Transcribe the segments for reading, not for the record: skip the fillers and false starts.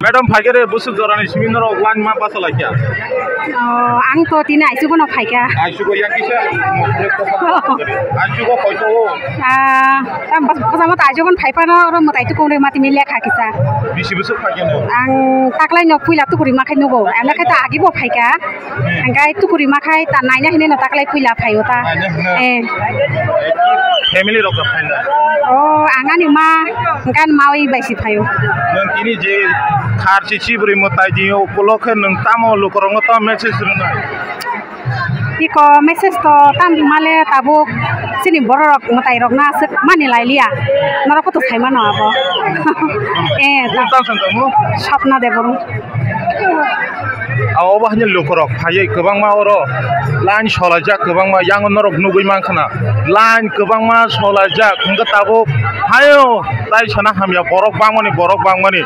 Madam Pagere busuk dorani seminar wan ma pasal aja. Ang to tina isu kono phaika. Isu ko yang kisah. Isu ko koi to. Tam pasama ta isu kon phaipa no ro mata itu kong mati milia kha kisa. Bisi busuk pagene. Ang taklai no puila tu kuri makai nugo. Amna kai ta agi bo phaika. Angkai tu kuri makai ta naina hine no taklai puila phayo ta. Family rok phaina. Angani ma angkan mawi baisi phayo. Nang kini je khar chichi buri motai ji upolokhe nang tamo lokorong ta message runa. Iko message to tam male tabuk sini borok motai rok na mani lailia. Nara putus khai mano abo. Tam santamu. Shopna deboro. Aw bahnya lokorok phayai kobang ma oro line solajak kobang ma yang norok nugui mankhana line kobang ma solajak hingga tabuk hayo tai sana hamya borok bangmani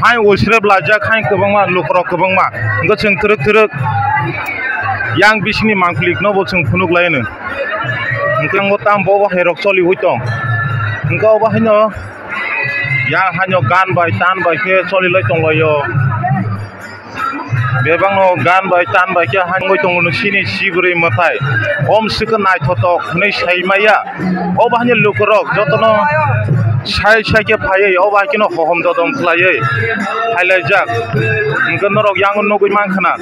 hai osreb lajak hai kobang ma lokorok kobang ma hingga cheng truk yang bisini mangklik no bo cheng phunuk laino hingga ngo tam bo herok choli huitong hingga bahnya yang hanyo gan bai tan bai ke choli lai tong loyo Bebang no gan bai tan bai ke hangoi tong no sini siburi matai om sik nai thotok nei saimaya o bahni lukorok jotono sai ke phai o ba kino hohom dodom khlai hailai jak ngon norok yang no goi mankhana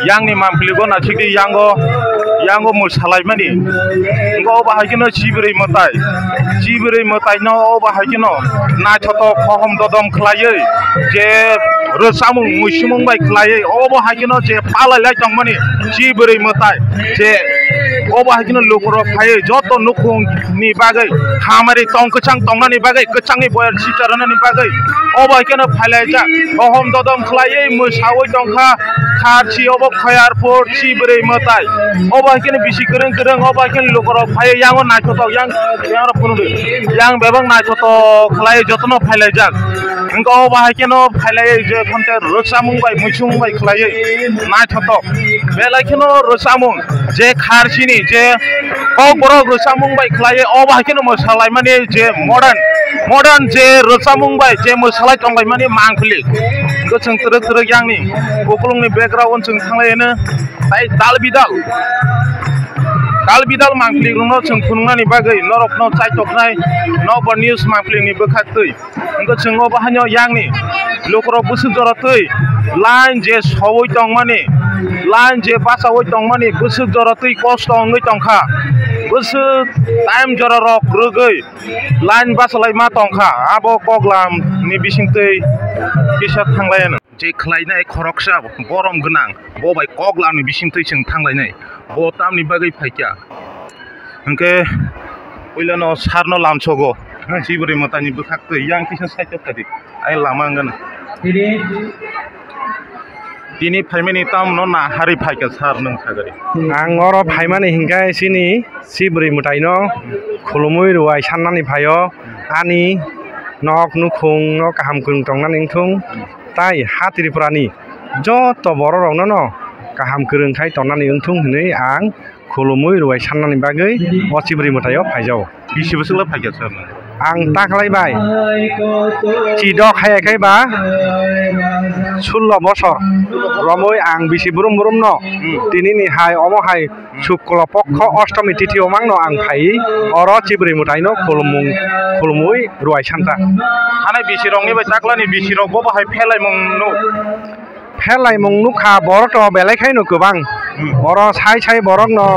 yang ni mampligo na chikdi yango musalai mani ngo ba kino siburi matai no o ba kino nai thotok hohom dodom khlai je rosamung musimung bai khlai obo hakino je palai lai tongmani jiburi matai je obo hakino lokoro phai joto nukung ni bagai hamari tongkachang tongnani bagai kachangni boyar sitarani bagai obo hakino phalai ja ohom dodom khlai musawoi tongkha kharchi obo khayarpur jiburi matai obo hakino bisi kereng obo hakino lokoro phai yango naithotok yang punudu yang bebang naithotok khlai jotono phalai ja engko obo hakino phalai je konte rosamung bai muchung bai khlai nai thotok belakino rosamung je kharchini je borok rosamung bai khlai oba hakino mosalai mani je modern je rosamung bai je mosalai tonglai mani mangkhli go chung truk yangni kokolongni background chung thanglaiene tai dalbidal mangkhli rungno chung phunungani bagai norok no chaitoknai no news mangkhli bokhaktui go chung oba hanyo yangni lokro busu joratui line je sawoi tongmani line je pasawoi tongmani busu joratui kosto ngai tongkha busu time jorarok rugui line basalai ma tongkha abo koglam ni bisingtei kisat thanglaina je khlainai khoroksa borom gnang bo bai koglam ni bisingtei chung thanglainai bo tamni bagai phaikya hangke oilano sarno lamchogo siburi matani bokhaktui yang kisan saito khadi ai lamangan Dini phaimani tam no na hari phaika sar nang sagari ang oro phaimani hingkai sini siburi mutai no khulumui ruai sannani phayo ani nok nukhung no kaham kun tongnani thung tai hatiripurani joto borok no kaham kurung khai tongnani thung hinui ang khulumui ruai sannani bagai o siburi mutayo phaijao bisi busukla phaika sar ang taklaibai chidok hayakai ba 16 বছর রমই আং BC বুরুম no tinini hai omo hai shukla pokho Ashtami Tithi omangno ang phai oro chibri mutai no khulumui ruai santa hanai bisi rongni bai taklani bisi rok bo hai phelai mong nu kha borok to belai khai no gobang oro sai borok no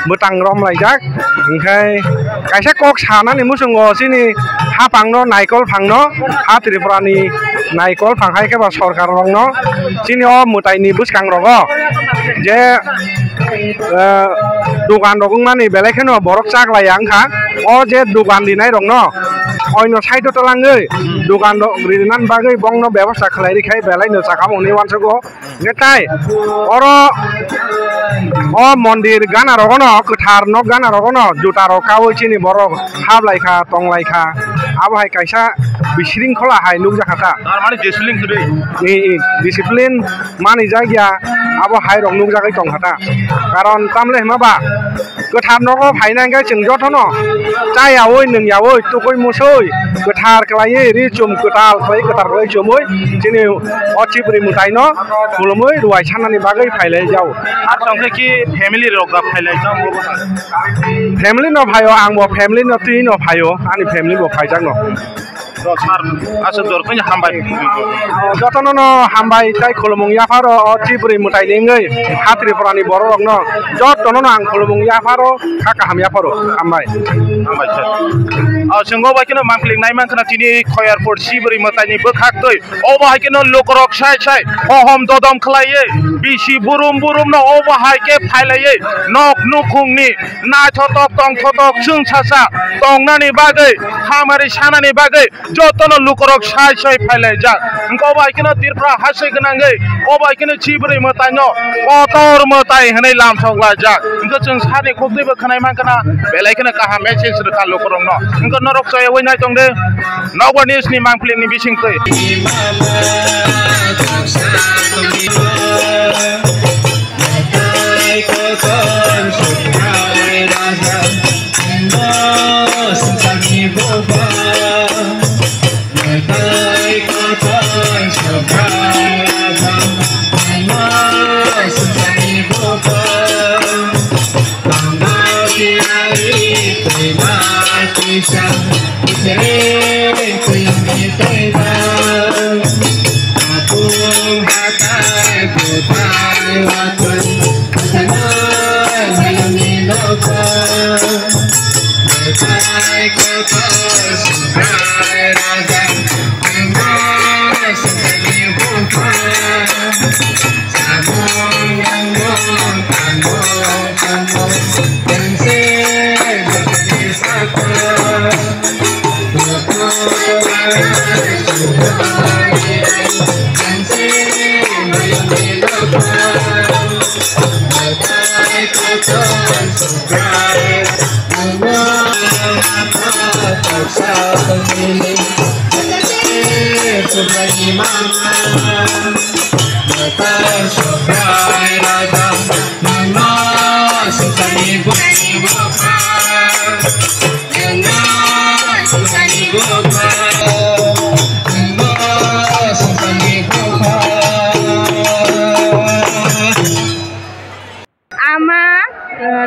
butang rom laijak ingkai kaisa kok sanani musungo sini ha pangno naikol phangno ha tripurani naikol phanghai ke ba sarkar rongno sini o mutai ni buskang rogo je dukan rogong mani belai kheno borok chak layang kha o je dukan dinai rongno oino saito talangei dukan rinan bagai bongno ব্যবস্থা khlai khai belai no chakamoni wansago netai oro o mondir gana rogono kuthar nok gana rogono juta ro kawoi chini borok hablai kha tonglai kha abai kaisa बिशृंखला हाय नुक जाखाता तार माने discipline करे discipline मानि जायगा अब हाय रंग नुक जागै तंखाता कारण तामले माबा गोथार नग फायनांगै जों जथन चायावै नोंयावै तुकै मुसै गोथार खालायै रिचुम गोथार खालाय गोथार खालाय चुमै जोंनि अचिबुरि मुतायनो खुलुमै रुवाय साननानि बागै फायलाय जाव आर संखे कि फैमिली रोगा फायलाय जाव फैमिली न फायो आंबो फैमिली न तुइ न फायो आंनि फैमिली बो फायजां न तो सार आसे दरखै हामबाय जतन न हामबाय ताय खुलुमुं याफारो अचिबुरि मुतायनिङै हात्रिफोरानि बर' रंनो जतन न आं खुलुमुं याफारो काका हाम याफारो हामबाय हामबाय सर जोंगो बायखनो मांखलिं नाय मांखना तिनि खयारफोर सिबुरि मुतायनि बोखाखै ओ बाहायखनो लोकरक साय साय हहम ददम खलायै बिसि बुरुम बुरुम न ओ बाहायके फायलायै नक नुखुंनि नाथतक तंथतक जों सासा तंनानि बागै खामारि सानानि बागै जतन लुकरक साय साय फायलाय जा ओंको बायखनो तिरफ्रा हासै गोनाङै ओ बायखनो सिबुरि मुतायनो पतर मुताय हनै लामसगला जा ओंको जों सानि खखैबो खनाय मांखना बेलायखनो काहा मेसेज रोखा लोकरक न ओंको नरक साय वै नाय दंदे नगवा निउसनि मांखलिंनि बिसिंखै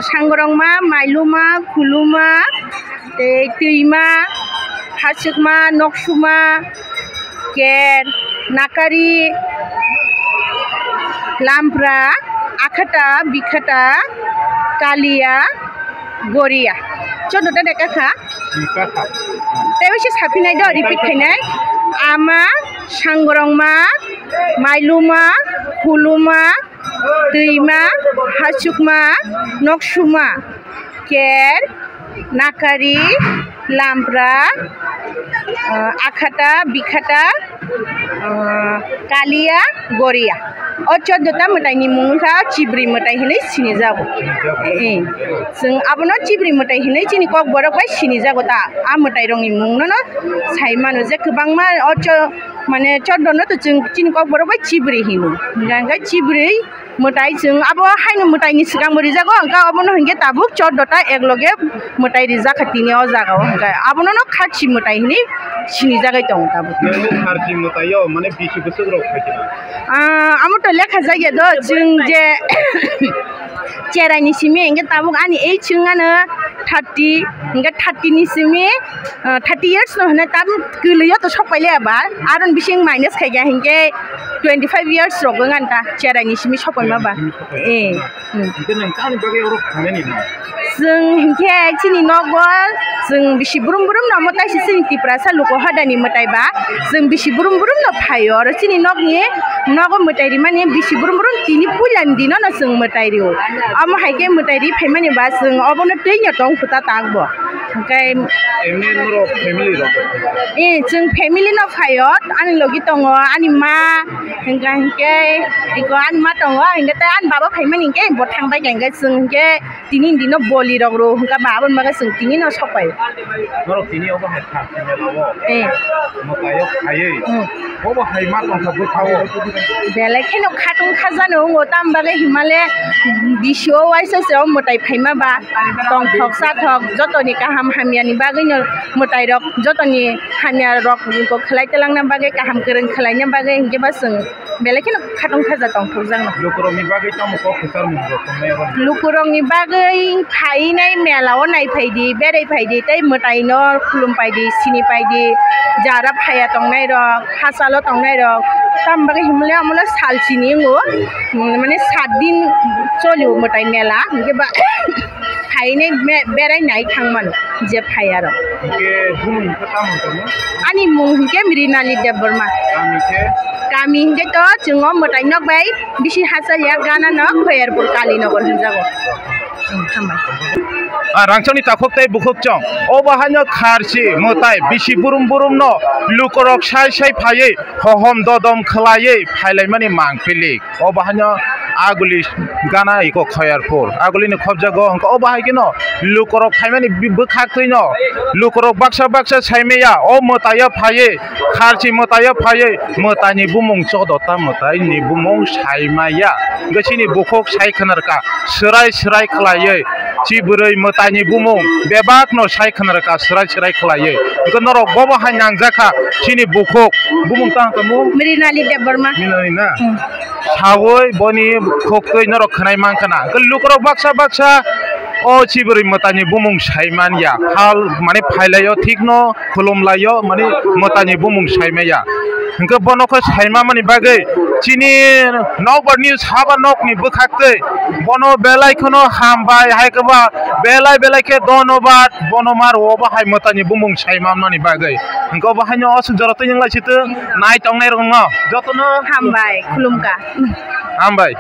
सांगरंमा माइलुमा खुलुमा तैमा हासुकमा नक्सुमा केर नाकारि लामप्रा आखाटा बिखाटा कालिया गरिया चोदोटा देखाखा तेवसे साफिनाय द रिपिट खायनाय आमा सांगरंमा माइलुमा खुलुमा तैमा हासुकमा नक्सुमा केर नाकारि लामप्रा आखाटा बिखाटा कालिया गरिया ओ 14टा मोदायनि मुंखा चिब्रि मोदाय होनै सिनि जागो जों आबनो चिब्रि मोदाय होनै चिनि कक बरबाय सिनि जागो ता आ मोदाय रंनि मुंनो साइमानो जे गोबांमा माने 14 न तो जों चिनि कक बरबाय चिब्रि हिनु गांगा चिब्रि मोदाय जों आबो हायनो मोदायनि सिगां मरि जागो अंका आबनो हंगे ताबुक 14टा एकलगे मोदाय रिजा खातिनि अ जागो हंगा आबनो न खाथि मोदाय होनै सिनि जागाय दं ताबुक खाथि मोदायो माने बिसि बोसोराव खाथि आमो तो लेखा जायो द जों जे चेरानि सिमे इंगे ताबुक आनि ए चिंगानो 30 इंगे 30 नि सिमे 30 इयर्स न हने ताब गलियो तो सपायले बा आरन बिसिं माइनस खायगा हिंगे 25 इयर्स रगों आन्ता चेरानि सिमे सपायमा बा इंगे नोंथांनि बागै अर खानायनि जों हिंगे चिनि नगो जों बिसि बुरुम बुरुम न मतायसि सिनि तिप्रा सालुको हादानि मतायबा जों बिसि बुरुम बुरुम न फायो आरो चिनि नगनि नगो मतायरि माने बिसि बुरुम बुरुम तिनि पुलान दिन न जों मतायरियो आम हायके मतायरि फायमानि बा जों अबनो दैया दं खुता तागबो ओमफ्राय एमनि नरो फेमिलि रक जों फेमिलि न फायत आंनि लगे दङ आंनि मा हिंगे इको आंनि मा दङ हिंगे ता आंनि बाबा फायमोन हिंगे ब थांबाय गांगे जों हिंगे दिनि दिनो बलि रगरो हिंगा बाबा मागा जों दिनि न सपाय नरो दिनि अबा हाथा फेमेलावो मतायो खायै अबा हाय मा दं सब खावो बेले खेनो खाटुं खाजानो हो ताम बागे हिमालय बिसो वाइससे मताय फायमा बा दं थक सा थक जतनि काहाम हामियानि बागे न मताय रक जतनि हामिया रक को खलायतलांना बागे काहाम गोरों खलायना बागे हिंगे बा जों बेले खेनो खाटुं खाजा दं थक जानो लुकुरंनि बागै तमको फसार मुंगो संनायाव लुकुरंनि बागै फायनाय मेलाव नायफायदि बेरायफायदि तै मतायनो खुलुमफायदि सिनिफायदि जारा फाया तंनाय रक हासाल तंनाय रक ताम बागे हिमालय अमला सालसिनि हो माने 7 दिन चलियो मताय मेला हिंगे बा फायनाय बेरायनाय थांमोन जे फाया रक के बुमुं खता मोनथमो आनि मुं हिंगे मृणाली देबबर्मा आमिके गामि हिंगे तो जोङो मताय नक बाय बिसि हासालिया गाना नक फयरपुर कालीनगर होनजागो रांचंनि ताखोकताय बुखोकचं अबाहानो खारसि मताय बिसि बुरुम बुरुम न लुकरक साय साय फायै हहम ददम खलायै फायलायमानि मांफिलिक अबाहानो आगुलि गाना इको खयरपुर आगुलिनि खबजागो हंक अबाहायके न लुकरक फायमानि बोखाखै न लुकरक बाक्सा बाक्सा सायमेया अ मताय फायै खारसि मताय फायै मतानि बुमुं चदता मतायनि बुमुं सायमाया गसिनि बुखोक सायखनरका सराय सराय खलायै चिबुरै मतानि बुमुं बेबाक न सायखनरका सराय सराय खलायै गनरो बबाहाय नांजाखा सिनि बुखोक बुमुं तांकमु मृणाली देबबर्मा मिनानि ना सावै बनि खोकै नरो खनाय मांखना लुकरो बाक्सा बाक्सा ओ चिबुरै मतानि बुमुं सायमानिया फाल माने फायलायो ठीक न खुलुमलायो माने मतानि बुमुं सायमाया हिंगे बनखो सायमा मानि बागै चिनि नौबरनि साबा नकनि बोखाखै बनो बेलायखनो हामबाय हायकबा बेलाय बेलायके धन्यबाद बनमार अबाहाय मतानि बुमुं सायमा मानि बागै हिंगे बाहायनो असु जरत यंलायसित नाय तंनाय रंग जतनो हामबाय खुलुमका हामबाय